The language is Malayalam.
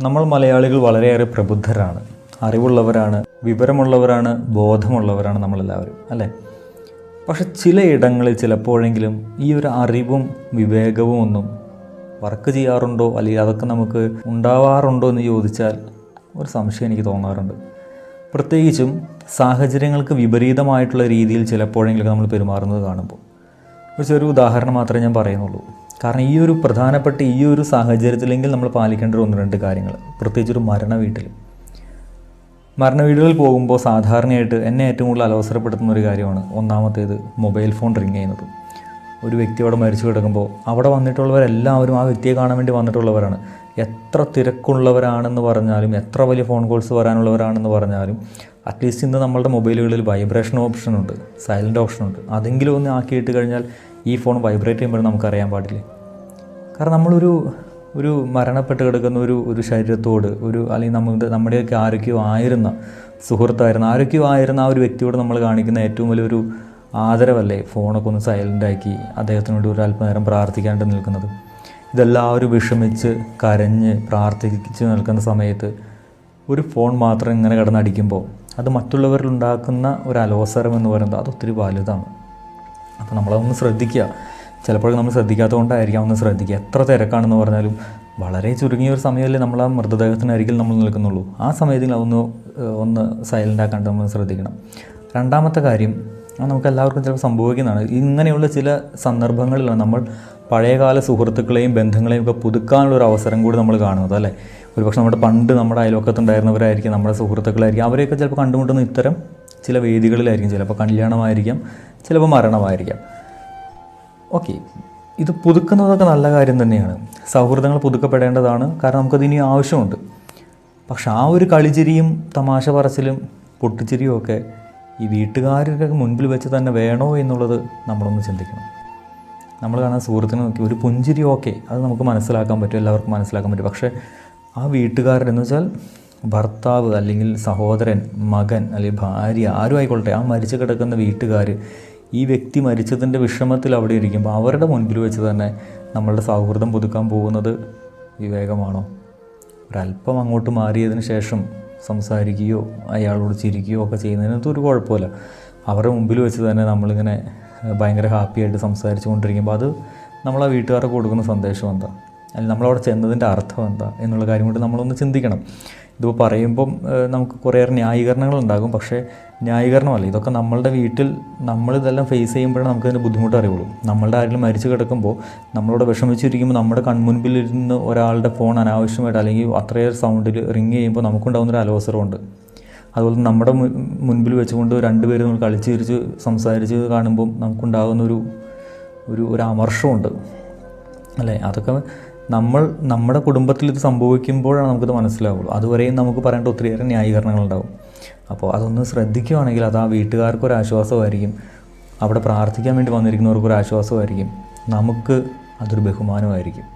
നമ്മൾ മലയാളികൾ വളരെയേറെ പ്രബുദ്ധരാണ്, അറിവുള്ളവരാണ്, വിവരമുള്ളവരാണ്, ബോധമുള്ളവരാണ് നമ്മളെല്ലാവരും, അല്ലേ? പക്ഷെ ചിലയിടങ്ങളിൽ ചിലപ്പോഴെങ്കിലും ഈ ഒരു അറിവും വിവേകവും ഒന്നും വർക്ക് ചെയ്യാറുണ്ടോ, അല്ലെങ്കിൽ അതൊക്കെ നമുക്ക് ഉണ്ടാവാറുണ്ടോ എന്ന് ചോദിച്ചാൽ ഒരു സംശയം എനിക്ക് തോന്നാറുണ്ട്. പ്രത്യേകിച്ചും സാഹചര്യങ്ങൾക്ക് വിപരീതമായിട്ടുള്ള രീതിയിൽ ചിലപ്പോഴെങ്കിലും നമ്മൾ പെരുമാറുന്നത് കാണുമ്പോൾ. ഒരു ചെറിയ ഉദാഹരണം മാത്രമേ ഞാൻ പറയുന്നുള്ളൂ. കാരണം ഈ ഒരു പ്രധാനപ്പെട്ട ഈ ഒരു സാഹചര്യത്തിലെങ്കിൽ നമ്മൾ പാലിക്കേണ്ട ഒന്ന് രണ്ട് കാര്യങ്ങൾ, പ്രത്യേകിച്ചൊരു മരണ വീടുകളിൽ പോകുമ്പോൾ സാധാരണയായിട്ട് എന്നെ ഏറ്റവും കൂടുതൽ അലോസരപ്പെടുത്തുന്ന ഒരു കാര്യമാണ് ഒന്നാമത്തേത് മൊബൈൽ ഫോൺ റിങ് ചെയ്യുന്നത്. ഒരു വ്യക്തി അവിടെ മരിച്ചു കിടക്കുമ്പോൾ അവിടെ വന്നിട്ടുള്ളവരെല്ലാവരും ആ വ്യക്തിയെ കാണാൻ വേണ്ടി വന്നിട്ടുള്ളവരാണ്. എത്ര തിരക്കുള്ളവരാണെന്ന് പറഞ്ഞാലും, എത്ര വലിയ ഫോൺ കോൾസ് വരാനുള്ളവരാണെന്ന് പറഞ്ഞാലും, അറ്റ്ലീസ്റ്റ് ഇന്ന് നമ്മളുടെ മൊബൈലുകളിൽ വൈബ്രേഷൻ ഓപ്ഷനുണ്ട്, സൈലൻറ്റ് ഓപ്ഷനുണ്ട്. അതെങ്കിലും ഒന്ന് ആക്കിയിട്ട് കഴിഞ്ഞാൽ ഈ ഫോൺ വൈബ്രേറ്റ് ചെയ്യുമ്പോൾ നമുക്കറിയാൻ പാടില്ലേ? കാരണം ഒരു മരണപ്പെട്ട് കിടക്കുന്ന ഒരു ശരീരത്തോട് അല്ലെങ്കിൽ നമ്മുടെയൊക്കെ ആരൊക്കെയോ ആയിരുന്ന സുഹൃത്തായിരുന്ന ആ ഒരു വ്യക്തിയോട് നമ്മൾ കാണിക്കുന്ന ഏറ്റവും വലിയൊരു ആദരവല്ലേ ഫോണൊക്കെ ഒന്ന് സൈലൻ്റാക്കി അദ്ദേഹത്തിനോട് ഒരു അല്പനേരം പ്രാർത്ഥിക്കാണ്ട് നിൽക്കുന്നത്. ഇതെല്ലാവരും വിഷമിച്ച് കരഞ്ഞ് പ്രാർത്ഥിച്ച് നിൽക്കുന്ന സമയത്ത് ഒരു ഫോൺ മാത്രം ഇങ്ങനെ കിടന്നടിക്കുമ്പോൾ അത് മറ്റുള്ളവരിൽ ഉണ്ടാക്കുന്ന ഒരു അലോസരം എന്ന് പറയുന്നത് അത് ഒത്തിരി വലുതാണ്. അപ്പോൾ നമ്മളതൊന്ന് ശ്രദ്ധിക്കുക. ചിലപ്പോഴൊക്കെ നമ്മൾ ശ്രദ്ധിക്കാത്തതുകൊണ്ടായിരിക്കാം, ഒന്ന് ശ്രദ്ധിക്കുക. എത്ര തിരക്കാണെന്ന് പറഞ്ഞാലും വളരെ ചുരുങ്ങിയ ഒരു സമയമല്ലേ നമ്മൾ ആ മൃതദേഹത്തിനരികിൽ നമ്മൾ നിൽക്കുന്നുള്ളൂ. ആ സമയത്തിൽ ഒന്ന് സൈലൻ്റ് ആക്കാണ്ട് നമ്മൾ ശ്രദ്ധിക്കണം. രണ്ടാമത്തെ കാര്യം, നമുക്ക് എല്ലാവർക്കും ചിലപ്പോൾ സംഭവിക്കുന്നതാണ്, ഇങ്ങനെയുള്ള ചില സന്ദർഭങ്ങളിലാണ് നമ്മൾ പഴയകാല സുഹൃത്തുക്കളെയും ബന്ധങ്ങളെയും ഒക്കെ പുതുക്കാനുള്ളൊരു അവസരം കൂടി നമ്മൾ കാണുന്നത്, അല്ലേ? ഒരുപക്ഷെ നമ്മുടെ അയൽവക്കത്തുണ്ടായിരുന്നവരായിരിക്കും, നമ്മുടെ സുഹൃത്തുക്കളായിരിക്കും. അവരെയൊക്കെ ചിലപ്പോൾ കണ്ടുമുട്ടുന്ന ഇത്തരം ചില വേദികളിലായിരിക്കും. ചിലപ്പോൾ കല്യാണമായിരിക്കാം, ചിലപ്പോൾ മരണമായിരിക്കാം. ഓക്കെ, ഇത് പുതുക്കുന്നതൊക്കെ നല്ല കാര്യം തന്നെയാണ്. സൗഹൃദങ്ങൾ പുതുക്കപ്പെടേണ്ടതാണ്, കാരണം നമുക്കതിനി ആവശ്യമുണ്ട്. പക്ഷെ ആ ഒരു കളിച്ചിരിയും തമാശ പറച്ചിലും പൊട്ടിച്ചിരിയും ഒക്കെ ഈ വീട്ടുകാരുടെ മുൻപിൽ വെച്ച് തന്നെ വേണോ എന്നുള്ളത് നമ്മളൊന്ന് ചിന്തിക്കണം. നമ്മൾ കാണാൻ സുഹൃത്തിനെ നോക്കി ഒരു പുഞ്ചിരി, ഓക്കെ, അത് നമുക്ക് മനസ്സിലാക്കാൻ പറ്റും, എല്ലാവർക്കും മനസ്സിലാക്കാൻ പറ്റും. പക്ഷേ ആ വീട്ടുകാരെന്ന് വെച്ചാൽ ഭർത്താവ് അല്ലെങ്കിൽ സഹോദരൻ, മകൻ അല്ലെങ്കിൽ ഭാര്യ, ആരും ആയിക്കൊള്ളട്ടെ, ആ മരിച്ചു കിടക്കുന്ന വീട്ടുകാർ ഈ വ്യക്തി മരിച്ചതിൻ്റെ വിഷമത്തിൽ അവിടെ ഇരിക്കുമ്പോൾ അവരുടെ മുൻപിൽ വെച്ച് തന്നെ നമ്മളുടെ സൗഹൃദം പുതുക്കാൻ പോകുന്നത് വിവേകമാണോ? ഒരല്പം അങ്ങോട്ട് മാറിയതിന് ശേഷം സംസാരിക്കുകയോ അയാളോട് ചിരിക്കുകയോ ഒക്കെ ചെയ്യുന്നതിനകത്ത് ഒരു കുഴപ്പമില്ല. അവരുടെ മുമ്പിൽ വെച്ച് തന്നെ നമ്മളിങ്ങനെ ഭയങ്കര ഹാപ്പിയായിട്ട് സംസാരിച്ചു കൊണ്ടിരിക്കുമ്പോൾ അത് നമ്മൾ ആ വീട്ടുകാർക്ക് കൊടുക്കുന്ന സന്ദേശം എന്താ, അല്ലെങ്കിൽ നമ്മളവിടെ ചെന്നതിൻ്റെ അർത്ഥം എന്താ എന്നുള്ള കാര്യം കൊണ്ട് നമ്മളൊന്ന് ചിന്തിക്കണം. ഇതിപ്പോൾ പറയുമ്പം നമുക്ക് കുറേയേറെ ന്യായീകരണങ്ങളുണ്ടാകും. പക്ഷേ ന്യായീകരണമല്ല, ഇതൊക്കെ നമ്മളുടെ വീട്ടിൽ നമ്മളിതെല്ലാം ഫേസ് ചെയ്യുമ്പോഴാണ് നമുക്കതിൻ്റെ ബുദ്ധിമുട്ട് അറിയുള്ളൂ. നമ്മളുടെ ആരെങ്കിലും മരിച്ചു കിടക്കുമ്പോൾ നമ്മളോട് വിഷമിച്ചിരിക്കുമ്പോൾ നമ്മുടെ കൺമുൻപിലിരുന്ന് ഒരാളുടെ ഫോൺ അനാവശ്യമായിട്ട് അല്ലെങ്കിൽ അത്രയേറെ സൗണ്ടിൽ റിങ് ചെയ്യുമ്പോൾ നമുക്കുണ്ടാകുന്നൊരു അലോസരമുണ്ട്. അതുപോലെ നമ്മുടെ മുൻപിൽ വെച്ചുകൊണ്ട് രണ്ടുപേരും നമ്മൾ കളിച്ച് ചിരിച്ച് സംസാരിച്ച് കാണുമ്പം നമുക്കുണ്ടാകുന്ന ഒരു അമർഷമുണ്ട്, അല്ലേ? അതൊക്കെ നമ്മുടെ കുടുംബത്തിൽ ഇത് സംഭവിക്കുമ്പോഴാണ് നമുക്കിത് മനസ്സിലാവുള്ളൂ. അതുവരെയും നമുക്ക് പറയേണ്ട ഒത്തിരിയേറെ ന്യായീകരണങ്ങളുണ്ടാവും. അപ്പോൾ അതൊന്ന് ശ്രദ്ധിക്കുകയാണെങ്കിൽ അത് ആ വീട്ടുകാർക്കൊരാശ്വാസമായിരിക്കും, അവിടെ പ്രാർത്ഥിക്കാൻ വേണ്ടി വന്നിരിക്കുന്നവർക്കൊരാശ്വാസമായിരിക്കും, നമുക്ക് അതൊരു ബഹുമാനമായിരിക്കും.